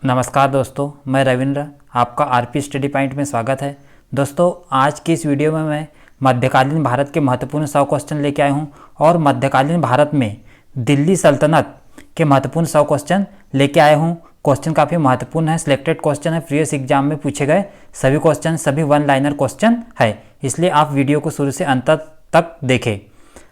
नमस्कार दोस्तों, मैं रविंद्र। आपका आरपी स्टडी पॉइंट में स्वागत है। दोस्तों, आज की इस वीडियो में मैं मध्यकालीन भारत के महत्वपूर्ण 100 क्वेश्चन लेके आया हूं और मध्यकालीन भारत में दिल्ली सल्तनत के महत्वपूर्ण 100 क्वेश्चन लेके आया हूं। क्वेश्चन काफ़ी महत्वपूर्ण है, सिलेक्टेड क्वेश्चन है, प्रीवियस एग्जाम में पूछे गए सभी क्वेश्चन, सभी वन लाइनर क्वेश्चन है, इसलिए आप वीडियो को शुरू से अंत तक देखें।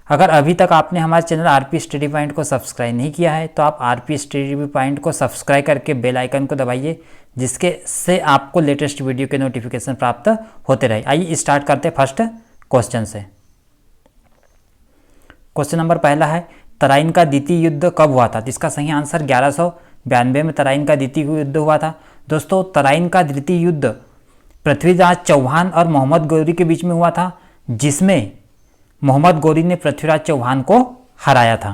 अगर अभी तक आपने हमारे चैनल आरपी स्टडी पॉइंट को सब्सक्राइब नहीं किया है तो आप आरपी स्टडी पॉइंट को सब्सक्राइब करके बेल आइकन को दबाइए, जिसके से आपको लेटेस्ट वीडियो के नोटिफिकेशन प्राप्त होते रहे। आइए स्टार्ट करते हैं फर्स्ट क्वेश्चन से। क्वेश्चन नंबर पहला है, तराइन का द्वितीय युद्ध कब हुआ था? जिसका सही आंसर 1192 में तराइन का द्वितीय युद्ध हुआ था। दोस्तों, तराइन का द्वितीय युद्ध पृथ्वीराज चौहान और मोहम्मद गौरी के बीच में हुआ था, जिसमें मोहम्मद गौरी ने पृथ्वीराज चौहान को हराया था।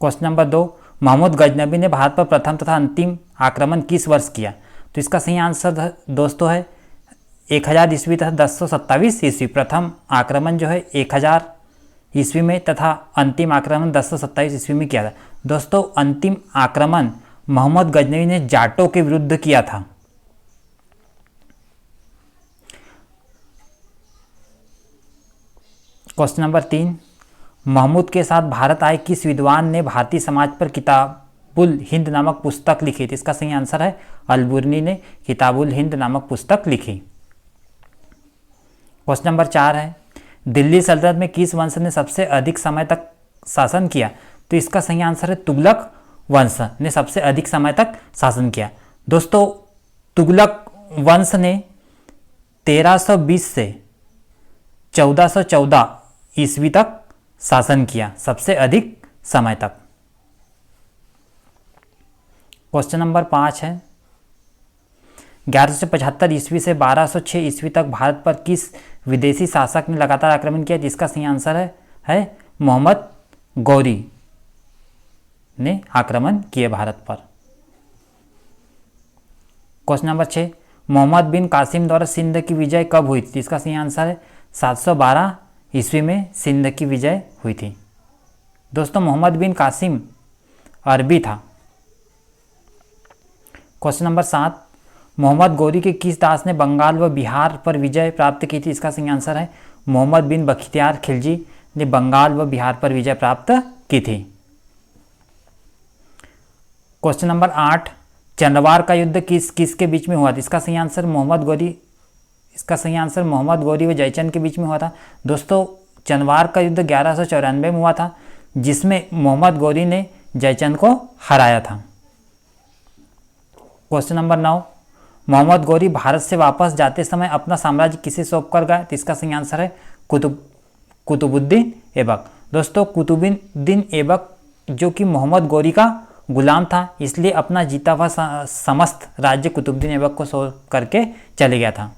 क्वेश्चन नंबर 2, महमूद गजनबी ने भारत पर प्रथम तथा अंतिम आक्रमण किस वर्ष किया? तो इसका सही आंसर दोस्तों है 1000 ईस्वी तथा 1027 ईस्वी। प्रथम आक्रमण जो है 1000 ईस्वी में तथा अंतिम आक्रमण 1027 ईस्वी में किया था। दोस्तों, अंतिम आक्रमण मोहम्मद गजनबी ने जाटों के विरुद्ध किया था। क्वेश्चन नंबर 3, महमूद के साथ भारत आए किस विद्वान ने भारतीय समाज पर किताबुल हिंद नामक पुस्तक लिखी थी? इसका सही आंसर है अलबुर्नी ने किताबुल हिंद नामक पुस्तक लिखी। क्वेश्चन नंबर 4 है, दिल्ली सल्तनत में किस वंश ने सबसे अधिक समय तक शासन किया? तो इसका सही आंसर है तुगलक वंश ने सबसे अधिक समय तक शासन किया। दोस्तों, तुगलक वंश ने 1320 से 1414 ईस्वी तक शासन किया, सबसे अधिक समय तक। क्वेश्चन नंबर 5 है, 1175 ईस्वी से 1206 ईस्वी तक भारत पर किस विदेशी शासक ने लगातार आक्रमण किया? जिसका सही आंसर है मोहम्मद गौरी ने आक्रमण किए भारत पर। क्वेश्चन नंबर 6, मोहम्मद बिन कासिम द्वारा सिंध की विजय कब हुई थी? इसका सही आंसर है 712 ईस्वी में सिंध की विजय हुई थी। दोस्तों, मोहम्मद बिन कासिम अरबी था। क्वेश्चन नंबर 7, मोहम्मद गौरी के किस दास ने बंगाल व बिहार पर विजय प्राप्त की थी? इसका सही आंसर है मोहम्मद बिन बख्तियार खिलजी ने बंगाल व बिहार पर विजय प्राप्त की थी। क्वेश्चन नंबर 8, चंद्रवार का युद्ध किस के बीच में हुआ था? इसका सही आंसर मोहम्मद गौरी व जयचंद के बीच में हुआ था। दोस्तों, चंद्रवार का युद्ध 1194 में हुआ था, जिसमें मोहम्मद गौरी ने जयचंद को हराया था। क्वेश्चन नंबर 9, मोहम्मद गौरी भारत से वापस जाते समय अपना साम्राज्य किसे सौंप कर गए? इसका सही आंसर है कुतुबुद्दीन ऐबक। दोस्तों, कुतुबुद्दीन ऐबक जो कि मोहम्मद गौरी का गुलाम था, इसलिए अपना जीता हुआ समस्त राज्य कुतुबुद्दीन ऐबक को सौंप करके चले गया था।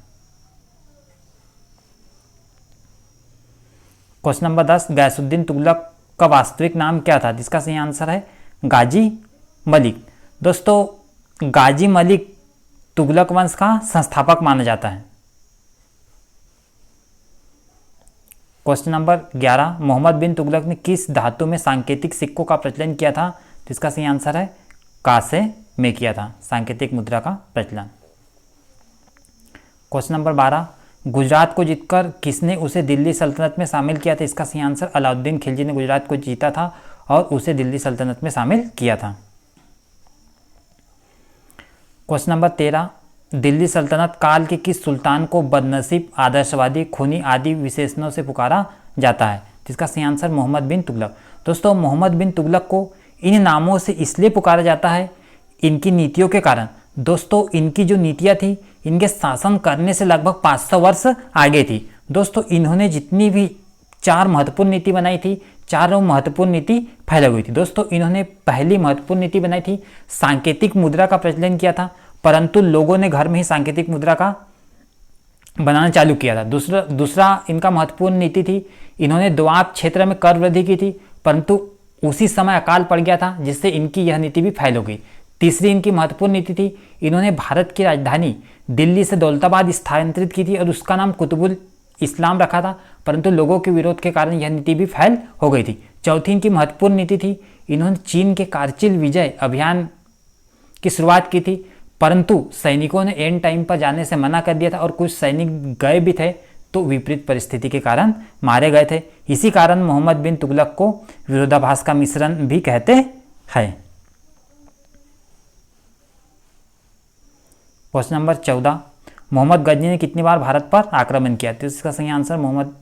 क्वेश्चन नंबर 10, गैसुद्दीन तुगलक का वास्तविक नाम क्या था? जिसका सही आंसर है गाजी मलिक। दोस्तों, गाजी मलिक तुगलक वंश का संस्थापक माना जाता है। क्वेश्चन नंबर 11, मोहम्मद बिन तुगलक ने किस धातु में सांकेतिक सिक्कों का प्रचलन किया था? तो इसका सही आंसर है कांसे में किया था सांकेतिक मुद्रा का प्रचलन। क्वेश्चन नंबर 12, गुजरात को जीतकर किसने उसे दिल्ली सल्तनत में शामिल किया था? इसका सही आंसर अलाउद्दीन खिलजी ने गुजरात को जीता था और उसे दिल्ली सल्तनत में शामिल किया था। क्वेश्चन नंबर 13, दिल्ली सल्तनत काल के किस सुल्तान को बदनसीब, आदर्शवादी, खूनी आदि विशेषणों से पुकारा जाता है? इसका सही आंसर मोहम्मद बिन तुगलक। दोस्तों, मोहम्मद बिन तुगलक को इन नामों से इसलिए पुकारा जाता है इनकी नीतियों के कारण। दोस्तों, इनकी जो नीतियाँ थी, इनके शासन करने से लगभग 500 वर्ष आगे थी। दोस्तों, इन्होंने जितनी भी 4 महत्वपूर्ण नीति बनाई थी, चारों महत्वपूर्ण नीति फैलाई हुई थी। दोस्तों, इन्होंने पहली महत्वपूर्ण नीति बनाई थी, सांकेतिक मुद्रा का प्रचलन किया था, परंतु लोगों ने घर में ही सांकेतिक मुद्रा का बनाना चालू किया था। दूसरा इनका महत्वपूर्ण नीति थी, इन्होंने दोआब क्षेत्र में कर वृद्धि की थी, परंतु उसी समय अकाल पड़ गया था, जिससे इनकी यह नीति भी फैल हो गई। तीसरी इनकी महत्वपूर्ण नीति थी, इन्होंने भारत की राजधानी दिल्ली से दौलताबाद स्थानांतरित की थी और उसका नाम कुतुबुल इस्लाम रखा था, परंतु लोगों के विरोध के कारण यह नीति भी फैल हो गई थी। चौथी इनकी महत्वपूर्ण नीति थी, इन्होंने चीन के कारगिल विजय अभियान की शुरुआत की थी, परंतु सैनिकों ने एंड टाइम पर जाने से मना कर दिया था और कुछ सैनिक गए भी थे तो विपरीत परिस्थिति के कारण मारे गए थे। इसी कारण मोहम्मद बिन तुगलक को विरोधाभास का मिश्रण भी कहते हैं। क्वेश्चन नंबर 14, मोहम्मद गजनी ने कितनी बार भारत पर आक्रमण किया? तो इसका सही आंसर मोहम्मद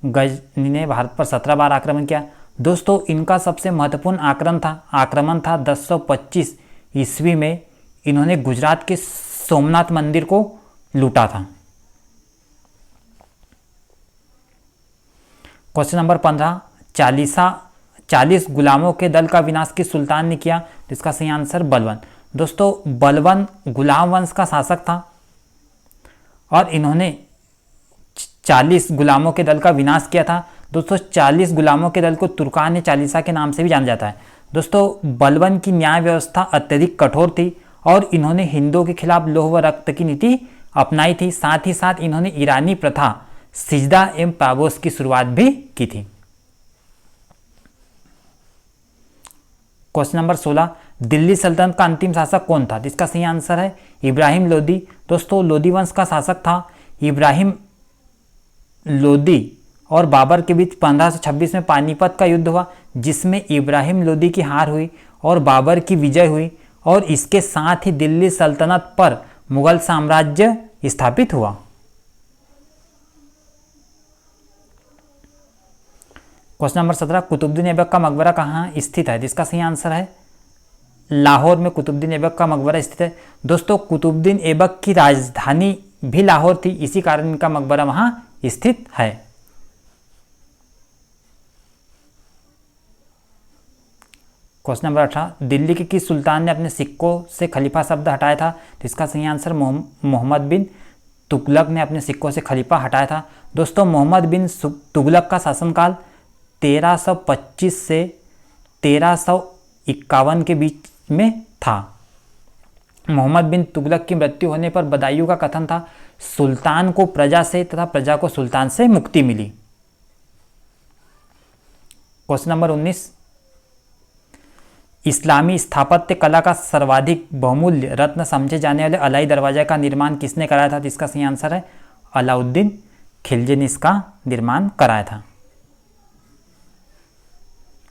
गजनी ने भारत पर 17 बार आक्रमण किया। दोस्तों इनका सबसे महत्वपूर्ण आक्रमण था 1025 ईस्वी में, इन्होंने गुजरात के सोमनाथ मंदिर को लूटा था। क्वेश्चन नंबर 15, 40 गुलामों के दल का विनाश किस सुल्तान ने किया? इसका सही आंसर बलबन। दोस्तों बलबन गुलाम वंश का शासक था और इन्होंने 40 गुलामों के दल का विनाश किया था। दोस्तों 40 गुलामों के दल को तुर्कान चालीसा के नाम से भी जाना जाता है। दोस्तों बलबन की न्याय व्यवस्था अत्यधिक कठोर थी और इन्होंने हिंदुओं के खिलाफ लौह व रक्त की नीति अपनाई थी। साथ ही साथ इन्होंने ईरानी प्रथा सिजदा एवं पाबोस की शुरुआत भी की थी। क्वेश्चन नंबर 16, दिल्ली सल्तनत का अंतिम शासक कौन था? इसका सही आंसर है इब्राहिम लोदी। दोस्तों लोदी वंश का शासक था इब्राहिम लोदी और बाबर के बीच 1526 में पानीपत का युद्ध हुआ, जिसमें इब्राहिम लोदी की हार हुई और बाबर की विजय हुई और इसके साथ ही दिल्ली सल्तनत पर मुगल साम्राज्य स्थापित हुआ। क्वेश्चन नंबर 17, कुतुबुद्दीन ऐबक का मकबरा कहाँ स्थित है? इसका सही आंसर है लाहौर में कुतुबुद्दीन ऐबक का मकबरा स्थित है। दोस्तों कुतुबुद्दीन ऐबक की राजधानी भी लाहौर थी, इसी कारण इनका मकबरा वहां स्थित है। क्वेश्चन नंबर 18, दिल्ली के किस सुल्तान ने अपने सिक्कों से खलीफा शब्द हटाया था? तो इसका सही आंसर मोहम्मद बिन तुगलक ने अपने सिक्कों से खलीफा हटाया था। दोस्तों मोहम्मद बिन तुगलक का शासनकाल 1325 से 1351 के बीच में था। मोहम्मद बिन तुगलक की मृत्यु होने पर बदायूं का कथन था, सुल्तान को प्रजा से तथा प्रजा को सुल्तान से मुक्ति मिली। क्वेश्चन नंबर 19, इस्लामी स्थापत्य कला का सर्वाधिक बहुमूल्य रत्न समझे जाने वाले अलाई दरवाजा का निर्माण किसने कराया था? इसका सही आंसर है अलाउद्दीन खिलजी ने इसका निर्माण कराया था।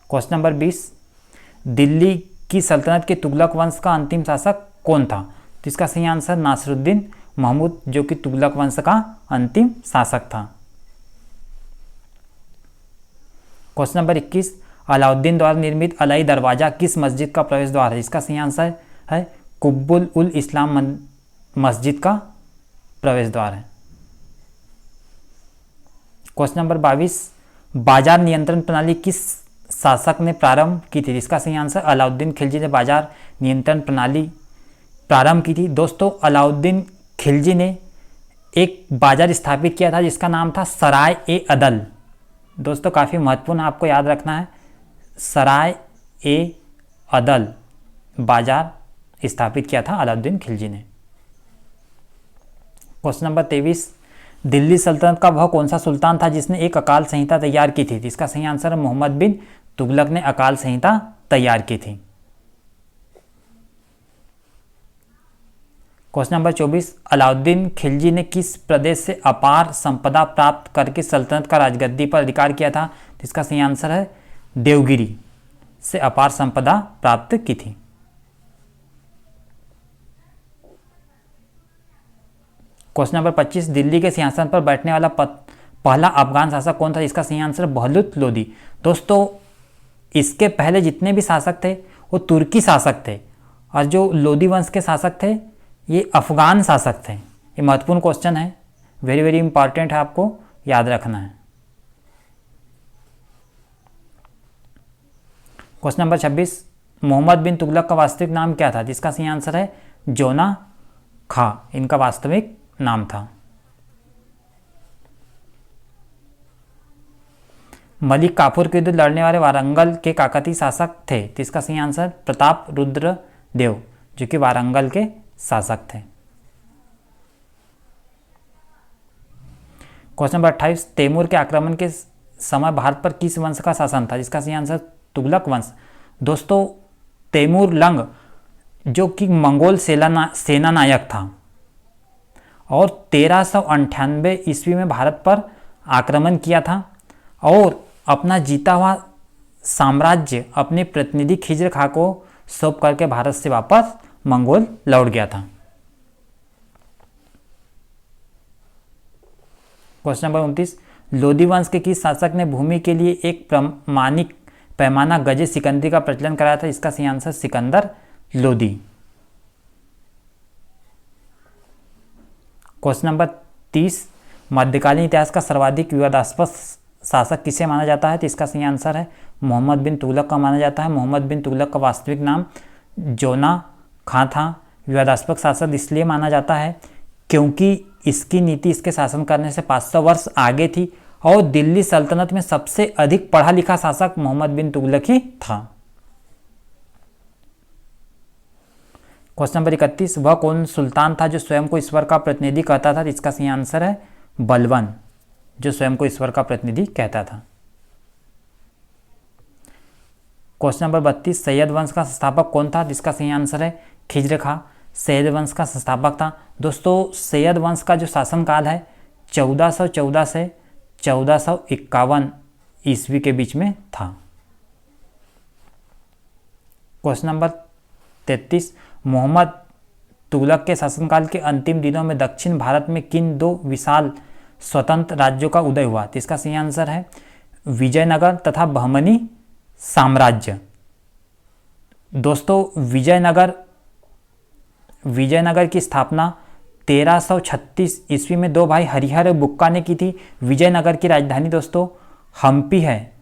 क्वेश्चन नंबर 20, दिल्ली की सल्तनत के तुगलक वंश का अंतिम शासक कौन था? तो इसका सही आंसर नासिरुद्दीन महमूद, जो कि तुगलक वंश का अंतिम शासक था। क्वेश्चन नंबर 21, अलाउद्दीन द्वारा निर्मित अलाई दरवाजा किस मस्जिद का प्रवेश द्वार है? इसका सही आंसर है कुब्बुल उल इस्लाम मस्जिद का प्रवेश द्वार है। क्वेश्चन नंबर 22, बाजार नियंत्रण प्रणाली किस शासक ने प्रारंभ की थी? इसका सही आंसर अलाउद्दीन खिलजी ने बाजार नियंत्रण प्रणाली प्रारंभ की थी। दोस्तों अलाउद्दीन खिलजी ने एक बाजार स्थापित किया था जिसका नाम था सराय ए अदल। दोस्तों काफ़ी महत्वपूर्ण आपको याद रखना है, सराय ए अदल बाजार स्थापित किया था अलाउद्दीन खिलजी ने। क्वेश्चन नंबर 23, दिल्ली सल्तनत का वह कौन सा सुल्तान था जिसने एक अकाल संहिता तैयार की थी? इसका सही आंसर मोहम्मद बिन तुगलक ने अकाल संहिता तैयार की थी। क्वेश्चन नंबर 24, अलाउद्दीन खिलजी ने किस प्रदेश से अपार संपदा प्राप्त करके सल्तनत का राजगद्दी पर अधिकार किया था? इसका सही आंसर है देवगिरी से अपार संपदा प्राप्त की थी। क्वेश्चन नंबर 25, दिल्ली के सिंहासन पर बैठने वाला पहला अफगान शासक कौन था? इसका सही आंसर बहलुत लोदी। दोस्तों इसके पहले जितने भी शासक थे वो तुर्की शासक थे और जो लोदी वंश के शासक थे ये अफगान शासक थे। ये महत्वपूर्ण क्वेश्चन है, वेरी वेरी इंपॉर्टेंट है, आपको याद रखना है। क्वेश्चन नंबर 26, मोहम्मद बिन तुगलक का वास्तविक नाम क्या था? जिसका सही आंसर है जोना खा, इनका वास्तविक नाम था। मलिक काफूर के विरुद्ध लड़ने वाले वारंगल के काकतीय शासक थे, तो इसका सही आंसर प्रताप रुद्र देव, जो कि वारंगल के शासक थे। क्वेश्चन नंबर 28, तैमूर के आक्रमण के समय भारत पर किस वंश का शासन था? इसका सही आंसर तुगलक वंश। दोस्तों तैमूर लंग जो कि मंगोल सेना नायक था और 1398 ईस्वी में भारत पर आक्रमण किया था और अपना जीता हुआ साम्राज्य अपने प्रतिनिधि खिज्र खां को सौंप करके भारत से वापस मंगोल लौट गया था। क्वेश्चन नंबर 29, लोदी वंश के किस शासक ने भूमि के लिए एक प्रमाणिक पैमाना गजे सिकंदरी का प्रचलन कराया था? इसका सही answer Sikandar Lodi. Question number 30, मध्यकालीन इतिहास का सर्वाधिक विवादास्पद शासक किसे माना जाता है? तो इसका सही आंसर है मोहम्मद बिन तुगलक का माना जाता है। मोहम्मद बिन तुगलक का वास्तविक नाम जोना खां था। विवादास्पद शासक इसलिए माना जाता है क्योंकि इसकी नीति इसके शासन करने से 500 वर्ष आगे थी और दिल्ली सल्तनत में सबसे अधिक पढ़ा लिखा शासक मोहम्मद बिन तुगलक ही था। क्वेश्चन नंबर 31, वह कौन सुल्तान था जो स्वयं को ईश्वर का प्रतिनिधि कहता था? इसका सही आंसर है बलबन, जो स्वयं को ईश्वर का प्रतिनिधि कहता था। क्वेश्चन नंबर 32, सैयद वंश का संस्थापक कौन था? जिसका सही आंसर है खिज्र खां सैयद वंश का संस्थापक था। दोस्तों सैयद वंश का जो शासनकाल है 1414 से 1451 ईस्वी के बीच में था। क्वेश्चन नंबर 33, मोहम्मद तुगलक के शासनकाल के अंतिम दिनों में दक्षिण भारत में किन दो विशाल स्वतंत्र राज्यों का उदय हुआ? तो इसका सही आंसर है विजयनगर तथा बहमनी साम्राज्य। दोस्तों विजयनगर की स्थापना 1336 ईस्वी में दो भाई हरिहर और बुक्का ने की थी। विजयनगर की राजधानी दोस्तों हम्पी है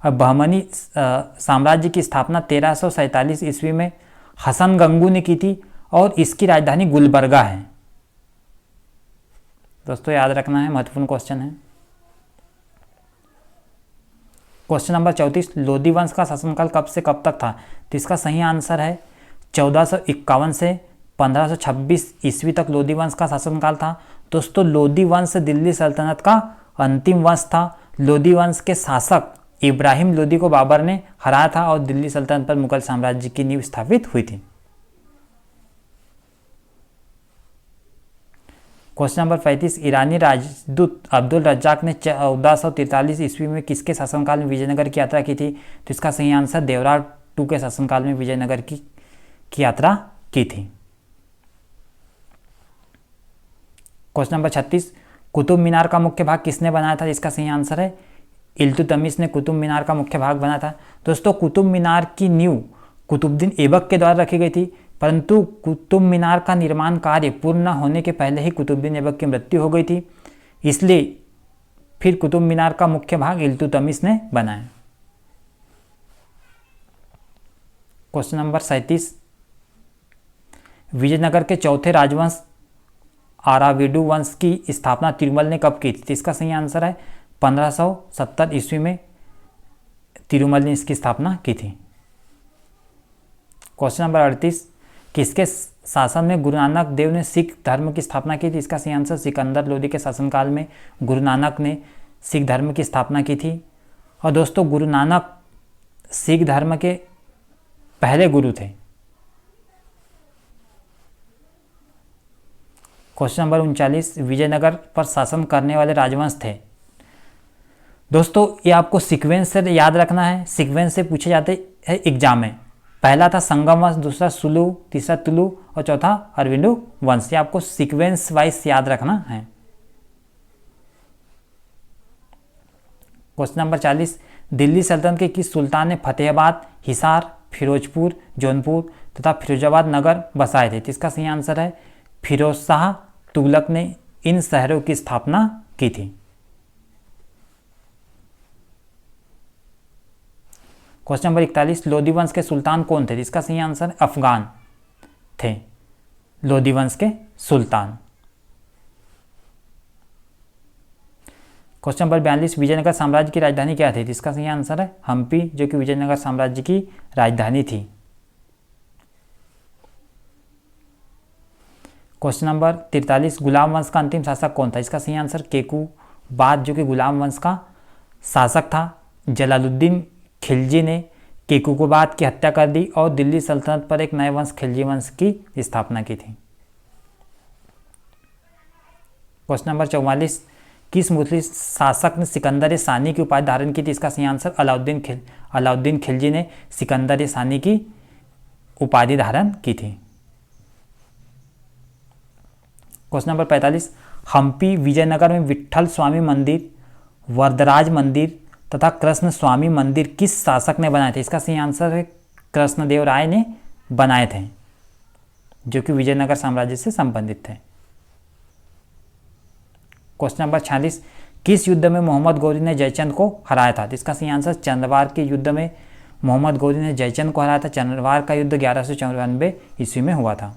और बहमनी साम्राज्य की स्थापना 1347 ईस्वी में हसन गंगू ने की थी और इसकी राजधानी गुलबर्गा है। दोस्तों याद रखना है, महत्वपूर्ण क्वेश्चन है। क्वेश्चन नंबर 34, लोदी वंश का शासनकाल कब से कब तक था? तो इसका सही आंसर है 1451 से 1526 ईस्वी तक लोदी वंश का शासनकाल था। दोस्तों लोदी वंश दिल्ली सल्तनत का अंतिम वंश था। लोदी वंश के शासक इब्राहिम लोदी को बाबर ने हराया था और दिल्ली सल्तनत पर मुगल साम्राज्य की नींव स्थापित हुई थी। क्वेश्चन नंबर 35, ईरानी राजदूत अब्दुल रज्जाक ने 1443 ईस्वी में किसके शासनकाल में विजयनगर की यात्रा की थी? तो इसका सही आंसर देवराट II के शासनकाल में विजयनगर की यात्रा की थी। क्वेश्चन नंबर 36, कुतुब मीनार का मुख्य भाग किसने बनाया था? इसका सही आंसर है इल्तुतमिश ने कुतुब मीनार का मुख्य भाग बनाया था। दोस्तों कुतुब मीनार की नींव कुतुबुद्दीन ऐबक के द्वारा रखी गई थी, परंतु कुतुब मीनार का निर्माण कार्य पूर्ण न होने के पहले ही कुतुबुद्दीन ऐबक की मृत्यु हो गई थी, इसलिए फिर कुतुब मीनार का मुख्य भाग इल्तुतमिश ने बनाया। क्वेश्चन नंबर 37, विजयनगर के चौथे राजवंश आराविडु वंश की स्थापना तिरुमल ने कब की थी? इसका सही आंसर है 1570 ईस्वी में तिरुमल ने इसकी स्थापना की थी। क्वेश्चन नंबर 38, किसके शासन में गुरु नानक देव ने सिख धर्म की स्थापना की थी? इसका सही आंसर सिकंदर लोदी के शासनकाल में गुरु नानक ने सिख धर्म की स्थापना की थी। और दोस्तों गुरु नानक सिख धर्म के पहले गुरु थे। क्वेश्चन नंबर 39, विजयनगर पर शासन करने वाले राजवंश थे। दोस्तों ये आपको सीक्वेंस से याद रखना है, सीक्वेंस से पूछे जाते हैं एग्जाम में। पहला था संगम वंश, दूसरा सुलू, तीसरा तुलु और चौथा अरविंदु वंश। ये आपको सीक्वेंस वाइज याद रखना है। क्वेश्चन नंबर 40, दिल्ली सल्तनत के किस सुल्तान ने फतेहाबाद, हिसार, फिरोजपुर, जौनपुर तथा फिरोजाबाद नगर बसाए थे? इसका सही आंसर है फिरोज शाह तुगलक ने इन शहरों की स्थापना की थी। क्वेश्चन नंबर 41, लोदी वंश के सुल्तान कौन थे? इसका सही आंसर अफगान थे लोदी वंश के सुल्तान। क्वेश्चन नंबर 42, विजयनगर साम्राज्य की राजधानी क्या थी? इसका सही आंसर है हम्पी, जो कि विजयनगर साम्राज्य की राजधानी थी। क्वेश्चन नंबर 43, गुलाम वंश का अंतिम शासक कौन था? इसका सही आंसर केकू बाद जो कि गुलाम वंश का शासक था, जलालुद्दीन खिलजी ने केकुबाद की हत्या कर दी और दिल्ली सल्तनत पर एक नए वंश खिलजी वंश की स्थापना की थी। क्वेश्चन नंबर 44, किस मुस्लिम शासक ने सिकंदर सानी की उपाधि धारण की थी? इसका सही आंसर अलाउद्दीन खिलजी ने सिकंदर सानी की उपाधि धारण की थी। क्वेश्चन नंबर 45, हम्पी विजयनगर में विट्ठल स्वामी मंदिर, वरदराज मंदिर तथा कृष्ण स्वामी मंदिर किस शासक ने बनाए थे? इसका सही आंसर है कृष्णदेव राय ने बनाए थे, जो कि विजयनगर साम्राज्य से संबंधित थे। क्वेश्चन नंबर 46, किस युद्ध में मोहम्मद गौरी ने जयचंद को हराया था? इसका सही आंसर चंद्रवार के युद्ध में मोहम्मद गौरी ने जयचंद को हराया था। चंद्रवार का युद्ध 1194 ईस्वी में हुआ था।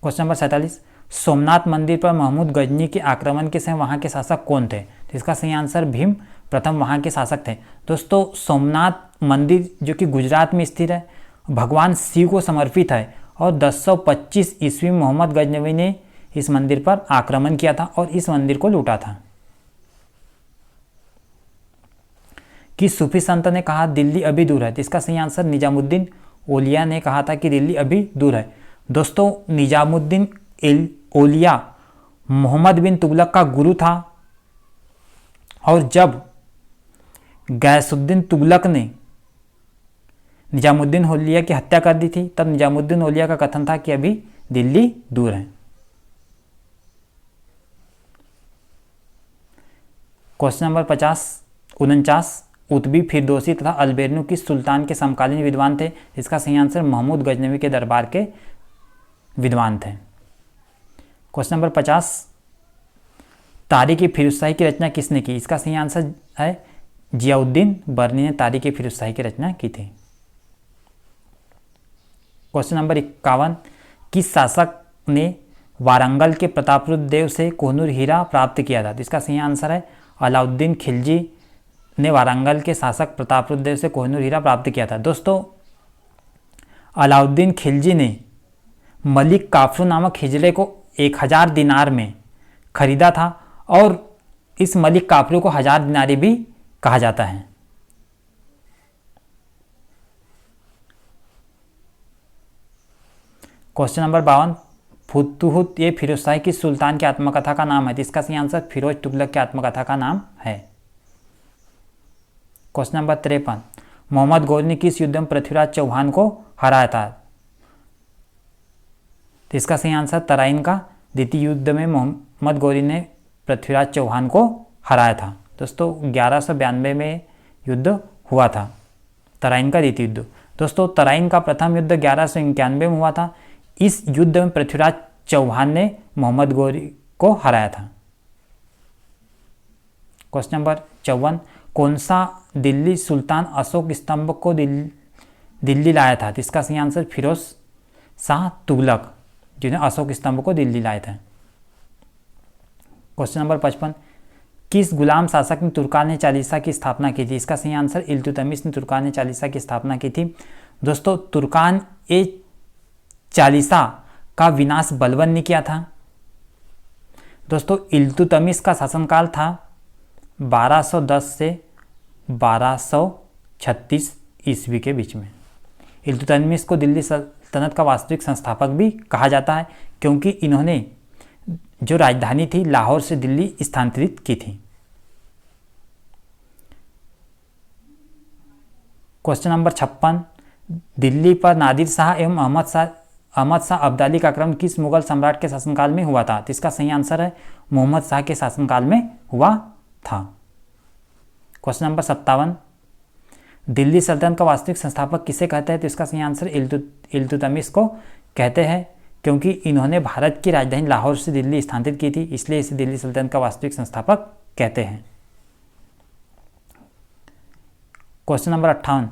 क्वेश्चन नंबर 47, सोमनाथ मंदिर पर महमूद गजनी के आक्रमण के समय वहां के शासक कौन थे? तो इसका सही आंसर भीम प्रथम वहां के शासक थे। दोस्तों, सोमनाथ मंदिर जो कि गुजरात में स्थित है, भगवान शिव को समर्पित है और 1025 ईस्वी में मोहम्मद गजनवी ने इस मंदिर पर आक्रमण किया था और इस मंदिर को लूटा था। किस सूफी संत ने कहा दिल्ली अभी दूर है? तो इसका सही आंसर निजामुद्दीन औलिया ने कहा था कि दिल्ली अभी दूर है। दोस्तों, निजामुद्दीन औलिया मोहम्मद बिन तुगलक का गुरु था और जब गैसुद्दीन तुगलक ने निजामुद्दीन औलिया की हत्या कर दी थी, तब निजामुद्दीन औलिया का कथन था कि अभी दिल्ली दूर है। क्वेश्चन नंबर 49, उतबी, फिरदौसी तथा अलबेरनू किस सुल्तान के समकालीन विद्वान थे? इसका सही आंसर महमूद गजनवी के दरबार के विद्वान थे। क्वेश्चन नंबर 50, तारीख फिरोजशाही की रचना किसने की? इसका सही आंसर है जियाउद्दीन बर्नी ने तारीख फिरोजशाही की रचना की थी। क्वेश्चन नंबर 51, किस शासक ने वारंगल के प्रतापरुद्र देव से कोहनूर हीरा प्राप्त किया था? तो इसका सही आंसर है अलाउद्दीन खिलजी ने वारंगल के शासक प्रतापरुद्र देव से कोहनूर हीरा प्राप्त किया था। दोस्तों, अलाउद्दीन खिलजी ने मलिक काफरू नामक हिजड़े को 1000 दिनार में खरीदा था और इस मलिक काफरू को 1000 दिनारी भी कहा जाता है। क्वेश्चन नंबर 52, फुतुहुत ये फिरोजशाही किस सुल्तान की आत्मकथा का नाम है? इसका सही आंसर फिरोज तुगलक की आत्मकथा का नाम है। क्वेश्चन नंबर 53, मोहम्मद गौरी ने किस युद्ध में पृथ्वीराज चौहान को हराया था? तो इसका सही आंसर तराइन का द्वितीय युद्ध में मोहम्मद गौरी ने पृथ्वीराज चौहान को हराया था। दोस्तों, 1192 में युद्ध हुआ था, तराइन का द्वितीय युद्ध। दोस्तों, तराइन का प्रथम युद्ध 1191 में हुआ था। इस युद्ध में पृथ्वीराज चौहान ने मोहम्मद गौरी को हराया था। क्वेश्चन नंबर 54, कौन सा दिल्ली सुल्तान अशोक स्तंभ को दिल्ली लाया था? तो इसका सही आंसर फिरोज शाह तुगलक, जिन्हें अशोक स्तंभ को दिल्ली लाए थे। क्वेश्चन नंबर 55, किस गुलाम शासक ने तुर्कान चालीसा की स्थापना की थी? इसका सही आंसर इल्तुतमिश ने तुर्कान चालीसा की स्थापना की थी। दोस्तों, तुर्कान चालीसा का विनाश बलबन ने किया था। दोस्तों, इल्तुतमिश का शासनकाल था 1210 से 1236 ईस्वी के बीच में। इल्तुतमिश को दिल्ली सल्तनत का वास्तविक संस्थापक भी कहा जाता है, क्योंकि इन्होंने जो राजधानी थी लाहौर से दिल्ली स्थानांतरित की थी। क्वेश्चन नंबर 56, दिल्ली पर नादिर शाह एवं अहमद शाह अब्दाली का आक्रमण किस मुगल सम्राट के शासनकाल में हुआ था? तो इसका सही आंसर है मोहम्मद शाह के शासनकाल में हुआ था। क्वेश्चन नंबर 57, दिल्ली सल्तनत का वास्तविक संस्थापक किसे कहते हैं? तो इसका सही आंसर इल्तुतमिश को कहते हैं, क्योंकि इन्होंने भारत की राजधानी लाहौर से दिल्ली स्थानांतरित की थी, इसलिए इसे दिल्ली सल्तनत का वास्तविक संस्थापक कहते हैं। क्वेश्चन नंबर 58,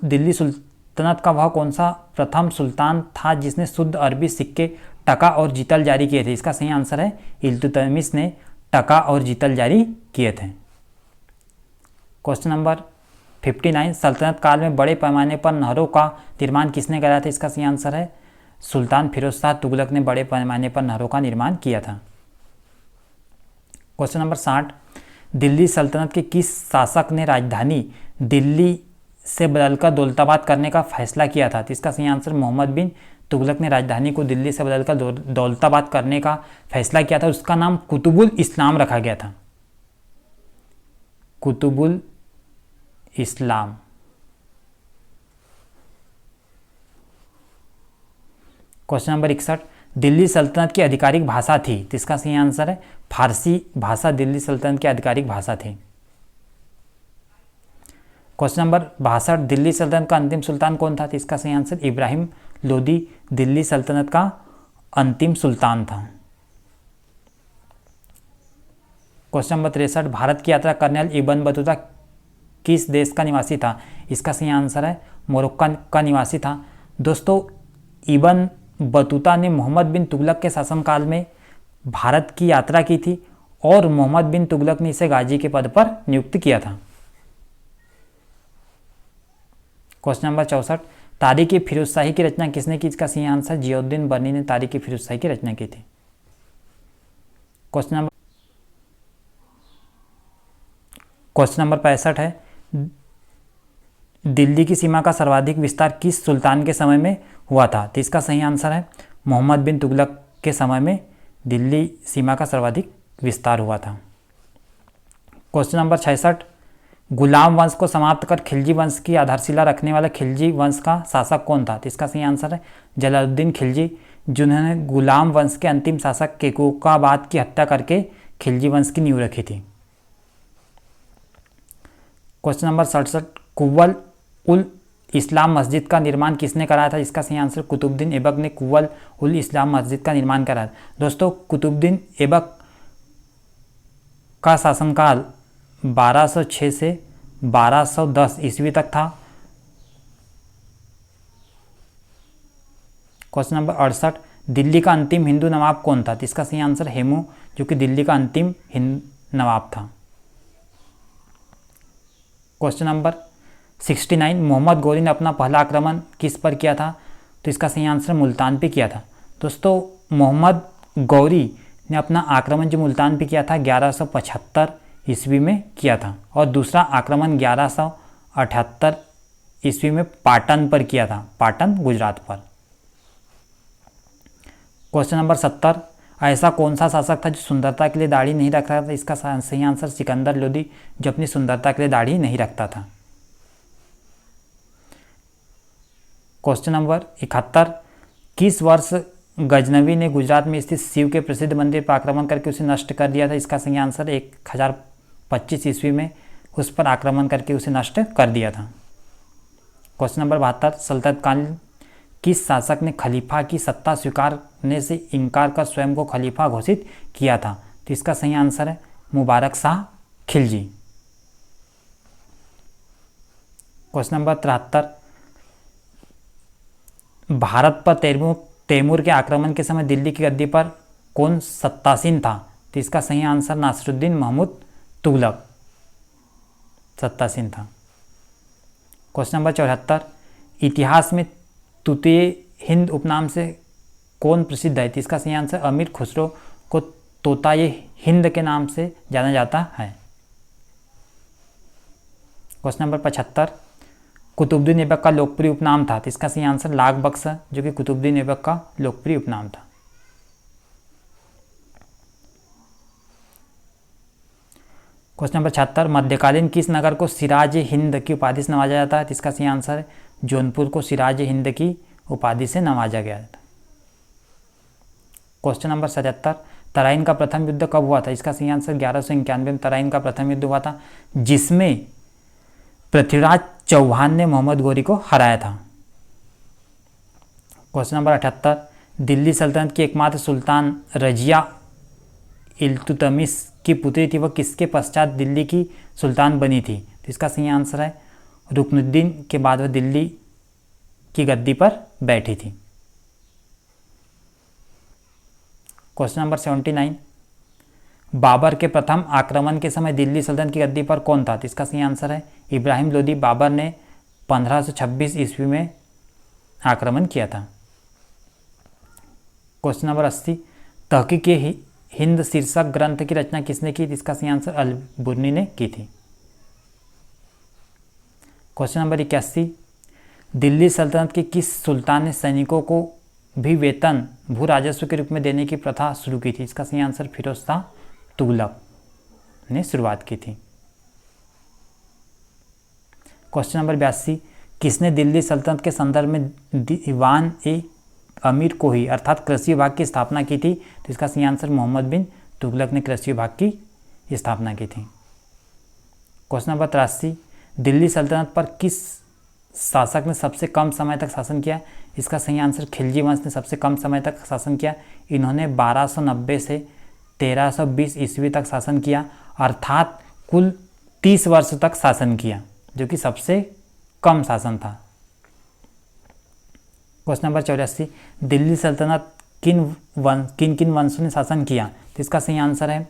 दिल्ली सुल्तनत का वह कौन सा प्रथम सुल्तान था जिसने शुद्ध अरबी सिक्के, टका और जीतल जारी किए थे? इसका सही आंसर है इल्तुतमिश ने टका और जीतल जारी किए थे। क्वेश्चन नंबर 59, सल्तनत काल में बड़े पैमाने पर नहरों का निर्माण किसने कराया था? इसका सही आंसर है सुल्तान फिरोज शाह तुगलक ने बड़े पैमाने पर नहरों का निर्माण किया था। क्वेश्चन नंबर 60, दिल्ली सल्तनत के किस शासक ने राजधानी दिल्ली से बदलकर दौलताबाद करने का फैसला किया था? तो इसका सही आंसर मोहम्मद बिन तुगलक ने राजधानी को दिल्ली से बदलकर दौलताबाद करने का फैसला किया था। उसका नाम कुतुबुल इस्लाम रखा गया था, कुतुबुल इस्लाम। क्वेश्चन नंबर 61, दिल्ली सल्तनत की आधिकारिक भाषा थी? तो इसका सही आंसर है फारसी भाषा दिल्ली सल्तनत की आधिकारिक भाषा थी। क्वेश्चन नंबर 62, दिल्ली सल्तनत का अंतिम सुल्तान कौन था? तो इसका सही आंसर इब्राहिम लोदी दिल्ली सल्तनत का अंतिम सुल्तान था। क्वेश्चन नंबर 63, भारत की यात्रा करने वाले इब्न बतूता किस देश का निवासी था? इसका सही आंसर है मोरक्को का निवासी था। दोस्तों, इब्न बतूता ने मोहम्मद बिन तुगलक के शासनकाल में भारत की यात्रा की थी और मोहम्मद बिन तुगलक ने इसे गाजी के पद पर नियुक्त किया था। क्वेश्चन नंबर 64, तारीख ए फिरोज शाही की रचना किसने की? इसका सही आंसर जियाउद्दीन बर्नी ने तारीख ए फिरोज शाही की रचना की थी। क्वेश्चन नंबर 65 है, दिल्ली की सीमा का सर्वाधिक विस्तार किस सुल्तान के समय में हुआ था? तो इसका सही आंसर है मोहम्मद बिन तुगलक के समय में दिल्ली सीमा का सर्वाधिक विस्तार हुआ था। क्वेश्चन नंबर 66, गुलाम वंश को समाप्त कर खिलजी वंश की आधारशिला रखने वाला खिलजी वंश का शासक कौन था? तो इसका सही आंसर है जलालुद्दीन खिलजी, जिन्होंने गुलाम वंश के अंतिम शासक केकूकाबाद की हत्या करके खिलजी वंश की नींव रखी थी। क्वेश्चन नंबर 67, कुव्वल उल इस्लाम मस्जिद का निर्माण किसने कराया था? इसका सही आंसर कुतुबुद्दीन ऐबक ने कुव्वल उल इस्लाम मस्जिद का निर्माण कराया। दोस्तों, कुतुबुद्दीन ऐबक का शासनकाल 1206 से 1210 ईस्वी तक था। क्वेश्चन नंबर 68, दिल्ली का अंतिम हिंदू नवाब कौन था? तो इसका सही आंसर हेमू, जो कि दिल्ली का अंतिम नवाब था। क्वेश्चन नंबर 69, मोहम्मद गौरी ने अपना पहला आक्रमण किस पर किया था? तो इसका सही आंसर मुल्तान पे किया था। दोस्तों, मोहम्मद गौरी ने अपना आक्रमण जो मुल्तान पे किया था 1175 ईस्वी में किया था और दूसरा आक्रमण 1178 ईस्वी में पाटन पर किया था, पाटन गुजरात पर। क्वेश्चन नंबर 70, ऐसा कौन सा शासक था जो सुंदरता के लिए दाढ़ी नहीं रख रहा था? इसका सही आंसर सिकंदर लोदी, जो अपनी सुंदरता के लिए दाढ़ी नहीं रखता था। क्वेश्चन नंबर 71, किस वर्ष गजनवी ने गुजरात में स्थित शिव के प्रसिद्ध मंदिर पर आक्रमण करके उसे नष्ट कर दिया था? इसका सही आंसर 1025 ईस्वी में उस पर आक्रमण करके उसे नष्ट कर दिया था। क्वेश्चन नंबर 72, सल्तनत काल किस शासक ने खलीफा की सत्ता स्वीकारने से इनकार कर स्वयं को खलीफा घोषित किया था? तो इसका सही आंसर है मुबारक शाह खिलजी। क्वेश्चन नंबर 73, भारत पर तैमूर के आक्रमण के समय दिल्ली की गद्दी पर कौन सत्तासीन था? तो इसका सही आंसर नासिरुद्दीन महमूद तुगलक सत्तासीन था। क्वेश्चन नंबर 74, इतिहास में तूतीय हिंद उपनाम से कौन प्रसिद्ध है? तो इसका सही आंसर अमीर खुसरो को तोताए हिंद के नाम से जाना जाता है। क्वेश्चन नंबर 75, कुतुबुद्दीन ऐबक का लोकप्रिय उपनाम था? तो इसका सही आंसर लाख बख्श, जो कि कुतुबुद्दीन ऐबक का लोकप्रिय उपनाम था। क्वेश्चन नंबर 76, मध्यकालीन किस नगर को सिराज हिंद की उपाधि से नवाजा जाता है? तो इसका सही आंसर है जौनपुर को सिराज हिंद की उपाधि से नवाजा गया था। क्वेश्चन नंबर 77, तराइन का प्रथम युद्ध कब हुआ था? इसका सही आंसर 1191 में तराइन का प्रथम युद्ध हुआ था, जिसमें पृथ्वीराज चौहान ने मोहम्मद गौरी को हराया था। क्वेश्चन नंबर 78, दिल्ली सल्तनत की एकमात्र सुल्तान रजिया इल्तुतमिश की पुत्री थी, वह किसके पश्चात दिल्ली की सुल्तान बनी थी? तो इसका सही आंसर है रुकनुद्दीन के बाद वह दिल्ली की गद्दी पर बैठी थी। क्वेश्चन नंबर 79, बाबर के प्रथम आक्रमण के समय दिल्ली सल्तनत की गद्दी पर कौन था? तो इसका सही आंसर है इब्राहिम लोदी। बाबर ने 1526 ईस्वी में आक्रमण किया था। क्वेश्चन नंबर 80, हिंद शीर्षक ग्रंथ की रचना किसने की? इसका सही आंसर अल-बुर्नी ने की थी। क्वेश्चन नंबर 81, दिल्ली सल्तनत के किस सुल्तान ने सैनिकों को भी वेतन भू राजस्व के रूप में देने की प्रथा शुरू की थी? इसका सही आंसर फिरोज शाह तुगलक ने शुरुआत की थी। क्वेश्चन नंबर 82, किसने दिल्ली सल्तनत के संदर्भ में दीवान ए अमीर कोही अर्थात कृषि विभाग की स्थापना की थी? तो इसका सही आंसर मोहम्मद बिन तुगलक ने कृषि विभाग की स्थापना की थी। क्वेश्चन नंबर 83, दिल्ली सल्तनत पर किस शासक ने सबसे कम समय तक शासन किया? इसका सही आंसर खिलजी वंश ने सबसे कम समय तक शासन किया। इन्होंने 1290 से 1320 ईस्वी तक शासन किया, अर्थात कुल 30 वर्ष तक शासन किया, जो कि सबसे कम शासन था। क्वेश्चन नंबर 84, दिल्ली सल्तनत किन किन वंशों ने शासन किया? तो इसका सही आंसर है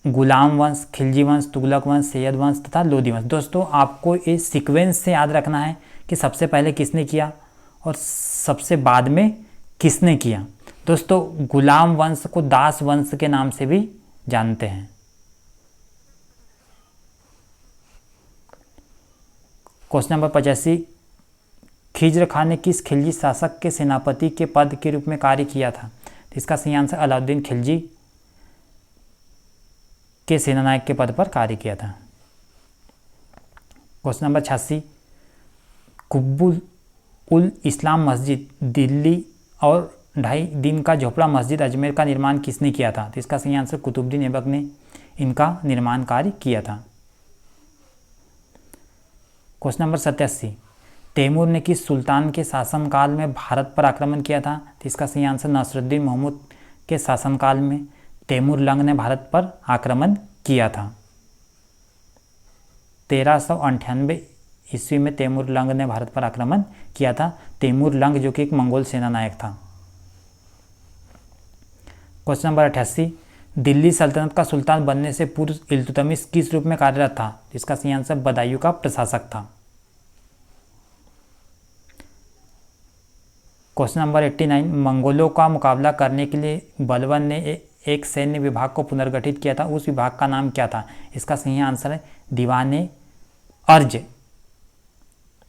गुलाम वंश, खिलजी वंश, तुगलक वंश, सैयद वंश तथा लोदी वंश। दोस्तों आपको इस सीक्वेंस से याद रखना है कि सबसे पहले किसने किया और सबसे बाद में किसने किया। दोस्तों गुलाम वंश को दास वंश के नाम से भी जानते हैं। क्वेश्चन नंबर 85, खिज्र खान ने किस खिलजी शासक के सेनापति के पद के रूप में कार्य किया था? तो इसका सही आंसर अलाउद्दीन खिलजी के सेनानायक के पद पर कार्य किया था। क्वेश्चन नंबर 86, कुब्बुल उल इस्लाम मस्जिद दिल्ली और 2.5 दिन का झोपड़ा मस्जिद अजमेर का निर्माण किसने किया था? तो इसका सही आंसर कुतुबुद्दीन ऐबक ने इनका निर्माण कार्य किया था। क्वेश्चन नंबर 87, तैमूर ने किस सुल्तान के शासनकाल में भारत पर आक्रमण किया था? तो इसका सही आंसर नसरुद्दीन महमूद के शासनकाल में तैमूर लंग ने भारत पर आक्रमण किया था। 1398 ईस्वी में तैमूर लंग ने भारत पर आक्रमण किया था। तैमूर लंग जो कि एक मंगोल सेनानायक था। क्वेश्चन नंबर 88, दिल्ली सल्तनत का सुल्तान बनने से पूर्व इल्तुतमिश किस रूप में कार्यरत था? इसका सही आंसर बदायूं का प्रशासक था। क्वेश्चन नंबर 89, मंगोलों का मुकाबला करने के लिए बलबन ने एक सैन्य विभाग को पुनर्गठित किया था, उस विभाग का नाम क्या था? इसका सही आंसर है दीवाने अर्ज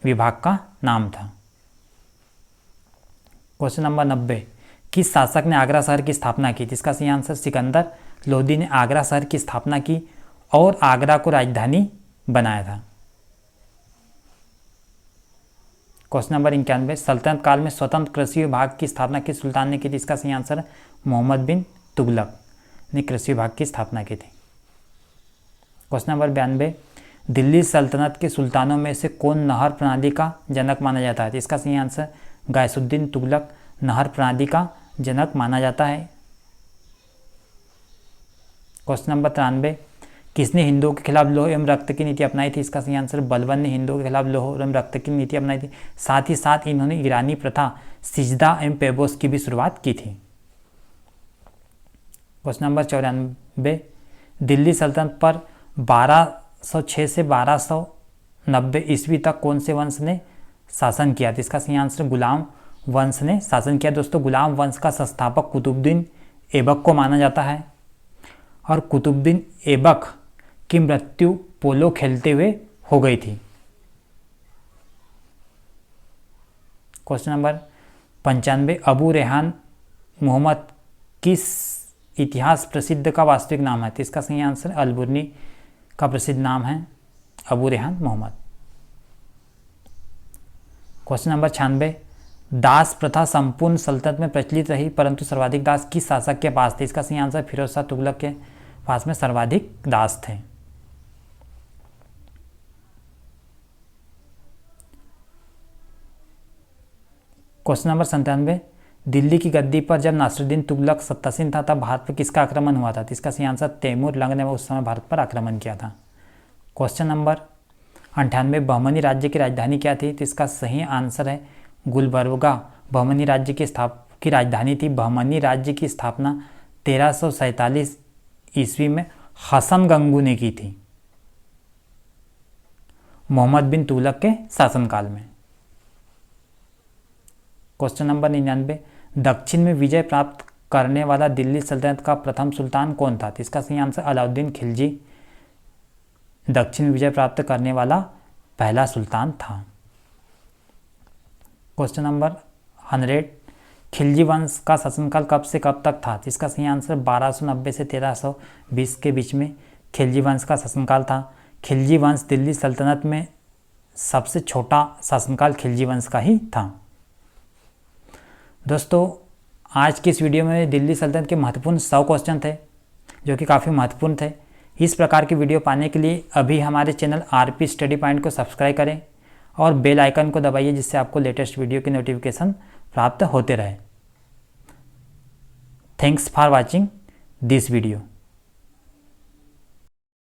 विभाग का नाम था। क्वेश्चन नंबर 90, किस शासक ने आगरा शहर की स्थापना की? इसका सही आंसर सिकंदर लोदी ने आगरा शहर की स्थापना की और आगरा को राजधानी बनाया था। क्वेश्चन नंबर 91, सल्तनत काल में स्वतंत्र कृषि विभाग की स्थापना किस सुल्तान ने की थी? इसका सही आंसर मोहम्मद बिन तुगलक ने कृषि विभाग की स्थापना की थी। क्वेश्चन नंबर 92, दिल्ली सल्तनत के सुल्तानों में से कौन नहर प्रणाली का जनक माना जाता है? इसका सही आंसर गायसुद्दीन तुगलक नहर प्रणाली का जनक माना जाता है। क्वेश्चन नंबर 93, किसने हिंदुओं के खिलाफ लौह एवं रक्त की नीति अपनाई थी? इसका सही आंसर बलबन ने हिंदुओं के खिलाफ लौह एवं रक्त की नीति अपनाई थी। साथ ही साथ इन्होंने ईरानी प्रथा सिजदा एवं पेबोस की भी शुरुआत की थी। क्वेश्चन नंबर 94, दिल्ली सल्तनत पर 1206 से 1290 ईस्वी तक कौन से वंश ने शासन किया? इसका सही आंसर गुलाम वंश ने शासन किया। दोस्तों गुलाम वंश का संस्थापक कुतुबुद्दीन ऐबक को माना जाता है और कुतुबुद्दीन ऐबक की मृत्यु पोलो खेलते हुए हो गई थी। क्वेश्चन नंबर 95, अबू रेहान मोहम्मद किस इतिहास प्रसिद्ध का वास्तविक नाम है? तो इसका सही आंसर अल-बुर्नी का प्रसिद्ध नाम है अबू रेहान मोहम्मद। क्वेश्चन नंबर 96, दास प्रथा संपूर्ण सल्तनत में प्रचलित रही परंतु सर्वाधिक दास किस शासक के पास थे? इसका सही आंसर फिरोज शाह तुगलक के पास में सर्वाधिक दास थे। क्वेश्चन नंबर 97, दिल्ली की गद्दी पर जब नासिरुद्दीन तुगलक सत्तासीन था तब भारत पर किसका आक्रमण हुआ था? तो इसका सही आंसर तैमूर लंग ने उस समय भारत पर आक्रमण किया था। क्वेश्चन नंबर 98, बहमनी राज्य की राजधानी क्या थी? तो इसका सही आंसर है गुलबर्गा बहमनी राज्य की राजधानी थी। बहमनी राज्य की स्थापना 1347 ईस्वी में हसन गंगू ने की थी मोहम्मद बिन तुगलक के शासनकाल में। क्वेश्चन नंबर 99, दक्षिण में विजय प्राप्त करने वाला दिल्ली सल्तनत का प्रथम सुल्तान कौन था? तो इसका सही आंसर अलाउद्दीन खिलजी दक्षिण विजय प्राप्त करने वाला पहला सुल्तान था। क्वेश्चन नंबर 100, खिलजी वंश का शासनकाल कब से कब तक था? तो इसका सही आंसर 1290 से 1320 के बीच में खिलजी वंश का शासनकाल था। खिलजी वंश दिल्ली सल्तनत में सबसे छोटा शासनकाल खिलजी वंश का ही था। दोस्तों, आज की इस वीडियो में दिल्ली सल्तनत के महत्वपूर्ण 100 क्वेश्चन थे जो कि काफ़ी महत्वपूर्ण थे। इस प्रकार की वीडियो पाने के लिए अभी हमारे चैनल आरपी स्टडी पॉइंट को सब्सक्राइब करें और बेल आइकन को दबाइए, जिससे आपको लेटेस्ट वीडियो की नोटिफिकेशन प्राप्त होते रहे। Thanks for watching this video.